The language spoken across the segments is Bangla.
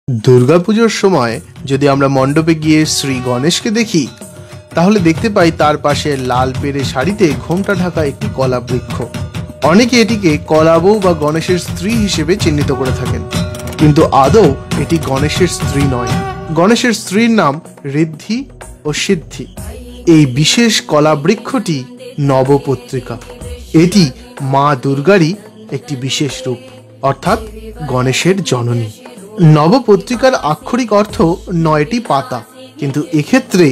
দুর্গাপুজোর সময় যদি আমরা মণ্ডপে গিয়ে শ্রী গণেশকে দেখি তাহলে দেখতে পাই তার পাশে লাল পেড়ে শাড়িতে ঘোমটা ঢাকা একটি কলা বৃক্ষ। অনেকে এটিকে কলাবউ বা গণেশের স্ত্রী হিসেবে চিহ্নিত করে থাকেন, কিন্তু আদৌ এটি গণেশের স্ত্রী নয়। গণেশের স্ত্রীর নাম ঋদ্ধি ও সিদ্ধি। এই বিশেষ কলা বৃক্ষটি নবপত্রিকা। এটি মা দুর্গারই একটি বিশেষ রূপ, অর্থাৎ গণেশের জননী। নবপত্রিকার আক্ষরিক অর্থ ৯টি পাতা, কিন্তু এক্ষেত্রে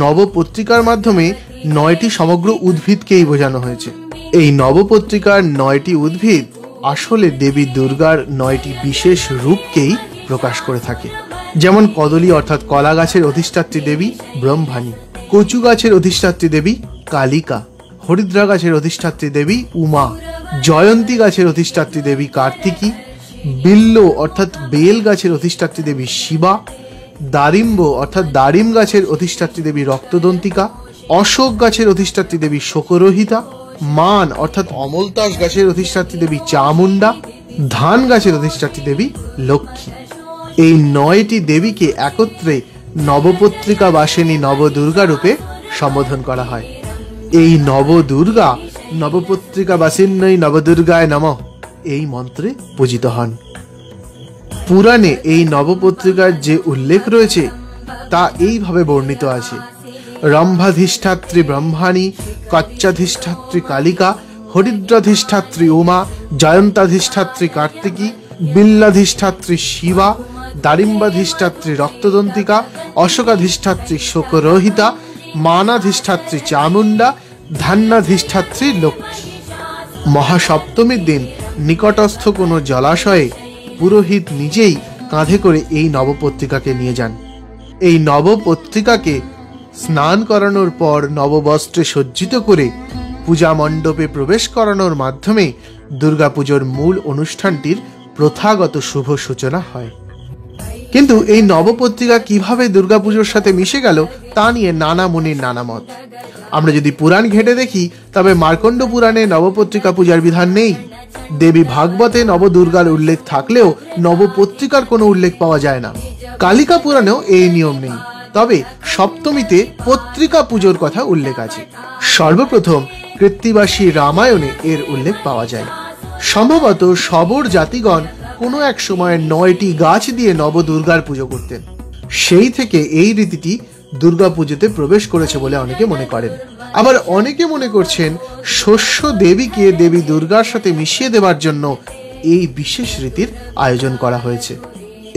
নবপত্রিকার মাধ্যমে ৯টি সমগ্র উদ্ভিদকেই বোঝানো হয়েছে। এই নবপত্রিকার ৯টি উদ্ভিদ আসলে দেবী দুর্গার ৯টি বিশেষ রূপকেই প্রকাশ করে থাকে। যেমন কদলী অর্থাৎ কলা গাছের অধিষ্ঠাত্রী দেবী ব্রহ্মাণী, কচু গাছের অধিষ্ঠাত্রী দেবী কালিকা, হরিদ্রা গাছের অধিষ্ঠাত্রী দেবী উমা, জয়ন্তী গাছের অধিষ্ঠাত্রী দেবী কার্তিকী, বিল্ল অর্থাৎ বেল গাছের অধিষ্ঠাত্রী দেবী শিবা, দারিম্ব অর্থাৎ দারিম গাছের অধিষ্ঠাত্রী দেবী রক্তদন্তিকা, অশোক গাছের অধিষ্ঠাত্রী দেবী শোকরহিতা, মান অর্থাৎ অমলতাস গাছের অধিষ্ঠাত্রী দেবী চামুন্ডা, ধান গাছের অধিষ্ঠাত্রী দেবী লক্ষ্মী। এই ৯টি দেবীকে একত্রে নবপত্রিকা বাসিনী নবদুর্গা রূপে সম্বোধন করা হয়। এই নবদুর্গা নবপত্রিকা বাসিন্যই নবদুর্গায় নমঃ এই মন্ত্রে পূজিত হন। পুরাণে এই নবপত্রিকার যে উল্লেখ রয়েছে তা এইভাবে বর্ণিত আছে: রম্ভাধিষ্ঠাত্রী ব্রহ্মাণী, কচ্চাধিষ্ঠাত্রী কালিকা, হরিদ্রাধিষ্ঠাত্রী উমা, জয়ন্তাধিষ্ঠাত্রী কার্তিকী, বিল্লাধিষ্ঠাত্রী শিবা, দারিম্বাধিষ্ঠাত্রী রক্তদন্তিকা, অশোকাধিষ্ঠাত্রী শোকরহিতা, মানাধিষ্ঠাত্রী চামুন্ডা, ধান্যাধিষ্ঠাত্রী লক্ষ্মী। মহাসপ্তমীর দিন নিকটস্থ কোনো জলাশয়ে পুরোহিত নিজেই কাঁধে করে এই নবপত্রিকাকে নিয়ে যান। এই নবপত্রিকাকে স্নান করানোর পর নববস্ত্রে সজ্জিত করে পূজা মণ্ডপে প্রবেশ করানোর মাধ্যমে দুর্গাপুজোর মূল অনুষ্ঠানটির প্রথাগত শুভ সূচনা হয়। কিন্তু এই নবপত্রিকা কিভাবে দুর্গাপুজোর সাথে মিশে গেল তা নিয়ে নানা মুনির নানা মত। আমরা যদি পুরাণ ঘেঁটে দেখি তবে মার্কণ্ড পুরাণে নবপত্রিকা পূজার বিধান নেই। দেবী ভাগবতে নবদুর্গার উল্লেখ থাকলেও নবপত্রিকার কোনো উল্লেখ পাওয়া যায় না। কালিকা পুরাণেও এই নিয়ম নেই, তবে সপ্তমীতে পত্রিকা পুজোর কথা উল্লেখ আছে। সর্বপ্রথম কৃত্তিবাসী রামায়ণে এর উল্লেখ পাওয়া যায়। সম্ভবত শবর জাতিগণ কোনো এক সময় ৯টি গাছ দিয়ে নবদুর্গার পুজো করতেন। সেই থেকে এই রীতিটি দুর্গাপুজোতে প্রবেশ করেছে বলে অনেকে মনে করেন। আবার অনেকে মনে করছেন শস্য দেবীকে দেবী দুর্গার সাথে মিশিয়ে দেওয়ার জন্য এই বিশেষ রীতির আয়োজন করা হয়েছে।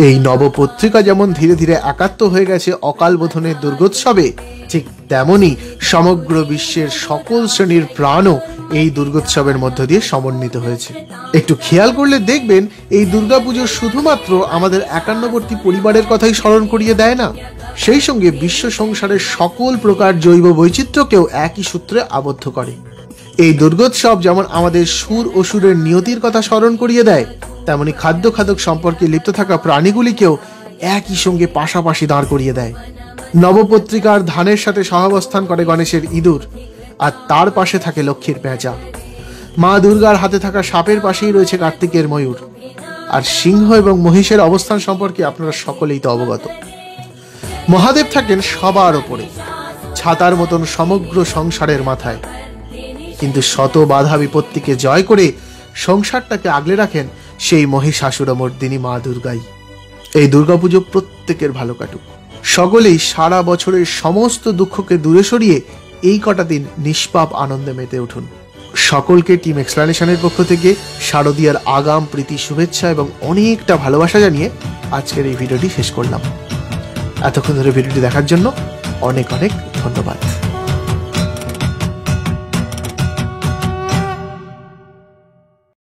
এই নবপত্রিকা যেমন ধীরে ধীরে একাত্ম হয়ে গেছে অকাল বোধনের দুর্গোৎসবে, ঠিক তেমনি সমগ্র বিশ্বের সকল শ্রেণীর প্রাণও এই দুর্গোৎসবের মধ্য দিয়ে সমন্বিত হয়েছে। একটু খেয়াল করলে দেখবেন এই দুর্গাপুজো শুধুমাত্র আমাদের একান্নবর্তী পরিবারের কথাই স্মরণ করিয়ে দেয় না, সেই সঙ্গে বিশ্ব সংসারের সকল প্রকার জৈব বৈচিত্র্যকেও একই সূত্রে আবদ্ধ করে। এই দুর্গোৎসব যেমন আমাদের সুর অসুরের নিয়তির কথা স্মরণ করিয়ে দেয়, তেমনি খাদ্য খাদক সম্পর্কে লিপ্ত থাকা প্রাণীগুলিকেও একই সঙ্গে পাশাপাশি দাঁড় করিয়ে দেয়। নবপত্রিকার ধানের সাথে সহাবস্থান করে গণেশের ইঁদুর, আর তার পাশে থাকে লক্ষ্মীর পেঁচা। মা দুর্গার হাতে থাকা সাপের পাশেই রয়েছে কার্তিকের ময়ূর। আর সিংহ এবং মহিষের অবস্থান সম্পর্কে আপনারা সকলেই তো অবগত। মহাদেব থাকেন সবার ওপরে, ছাতার মতন সমগ্র সংসারের মাথায়, কিন্তু শত বাধা বিপত্তিকে জয় করে সংসারটাকে আগলে রাখেন সেই মহিষাসুরমর্দিনী মা দুর্গাই। এই দুর্গাপুজো প্রত্যেকের ভালো কাটুক, সকলেই সারা বছরের সমস্ত দুঃখকে দূরে সরিয়ে এই কটা দিন নিষ্পাপ আনন্দে মেতে উঠুন। সকলকে টিম এক্সপ্লানেশনের পক্ষ থেকে শারদীয়ার আগাম প্রীতি শুভেচ্ছা এবং অনেকটা ভালোবাসা জানিয়ে আজকের এই ভিডিওটি শেষ করলাম। এতক্ষণ ধরে ভিডিওটি দেখার জন্য অনেক অনেক ধন্যবাদ।